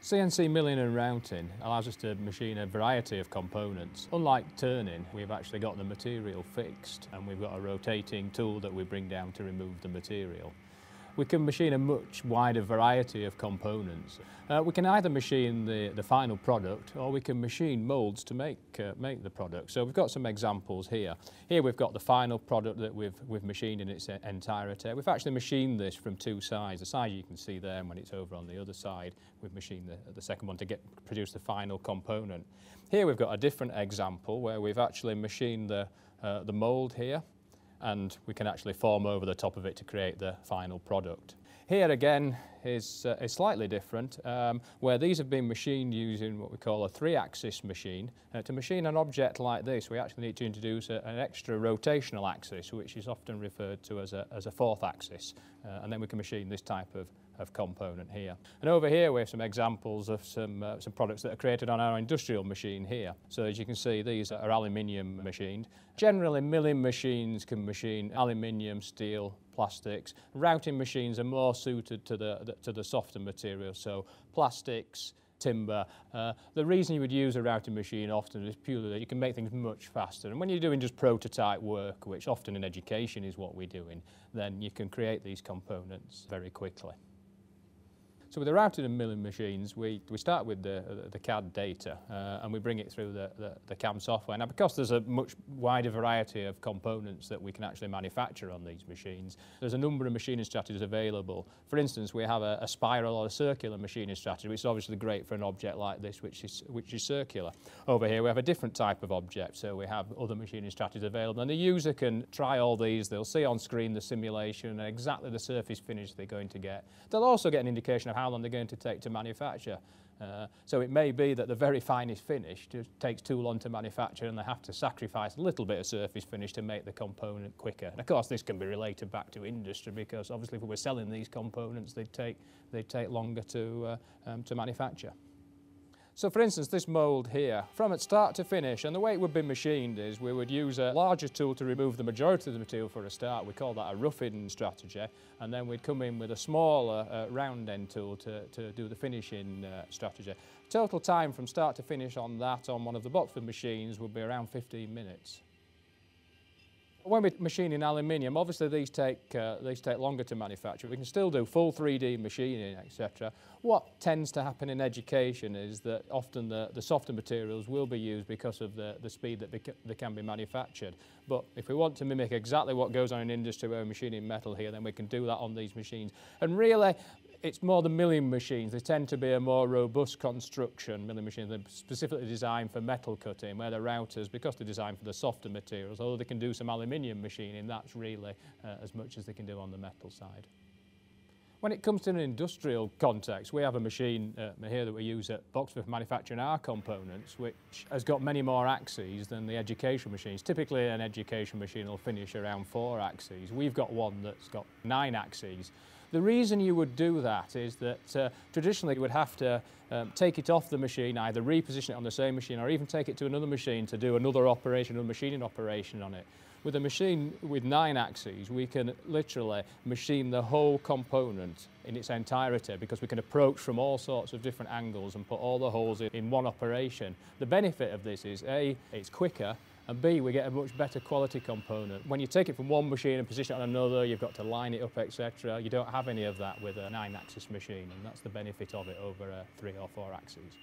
CNC milling and routing allows us to machine a variety of components. Unlike turning, we've actually got the material fixed and we've got a rotating tool that we bring down to remove the material. We can machine a much wider variety of components. We can either machine the final product or we can machine moulds to make the product. So we've got some examples here. Here we've got the final product that we've machined in its entirety. We've actually machined this from two sides. The side you can see there, and when it's over on the other side, we've machined the second one to produce the final component. Here we've got a different example where we've actually machined the mould here, and we can actually form over the top of it to create the final product. Here again is slightly different, where these have been machined using what we call a 3-axis machine. To machine an object like this, we actually need to introduce an extra rotational axis, which is often referred to as a 4th axis, and then we can machine this type of component here. And over here we have some examples of some products that are created on our industrial machine here. So as you can see, these are aluminium machined. Generally milling machines can machine aluminium, steel, plastics. Routing machines are more suited to the softer materials, so plastics, timber. The reason you would use a routing machine often is purely that you can make things much faster. And when you're doing just prototype work, which often in education is what we're doing, then you can create these components very quickly. So with the routing and milling machines, we start with the CAD data and we bring it through the CAM software. Now, because there's a much wider variety of components that we can actually manufacture on these machines, there's a number of machining strategies available. For instance, we have a spiral or a circular machining strategy, which is obviously great for an object like this, which is circular. Over here, we have a different type of object, so we have other machining strategies available. And the user can try all these. They'll see on screen the simulation and exactly the surface finish they're going to get. They'll also get an indication of how long they're going to take to manufacture. So it may be that the very finest finish just takes too long to manufacture and they have to sacrifice a little bit of surface finish to make the component quicker. And of course this can be related back to industry, because obviously if we were selling these components they'd take longer to manufacture. So for instance, this mould here, from its start to finish, and the way it would be machined is we would use a larger tool to remove the majority of the material for a start. We call that a roughing strategy, and then we'd come in with a smaller round end tool to do the finishing strategy. Total time from start to finish on that, on one of the Boxford machines, would be around 15 minutes. When we're machining aluminium, obviously these take longer to manufacture. We can still do full 3D machining, etc. What tends to happen in education is that often the softer materials will be used because of the speed that they can be manufactured. But if we want to mimic exactly what goes on in industry where we're machining metal here, then we can do that on these machines. And really, it's more the milling machines. They tend to be a more robust construction. Milling machines are specifically designed for metal cutting, where the routers, because they're designed for the softer materials, although they can do some aluminium machining, that's really as much as they can do on the metal side. When it comes to an industrial context, we have a machine here that we use at Boxford for manufacturing our components, which has got many more axes than the education machines. Typically an education machine will finish around 4 axes. We've got one that's got 9 axes. The reason you would do that is that traditionally you would have to take it off the machine, either reposition it on the same machine or even take it to another machine to do another operation, another machining operation on it. With a machine with 9 axes, we can literally machine the whole component in its entirety, because we can approach from all sorts of different angles and put all the holes in one operation. The benefit of this is A, it's quicker, and B, we get a much better quality component. When you take it from one machine and position it on another, you've got to line it up, etc. You don't have any of that with a 9-axis machine, and that's the benefit of it over 3 or 4 axes.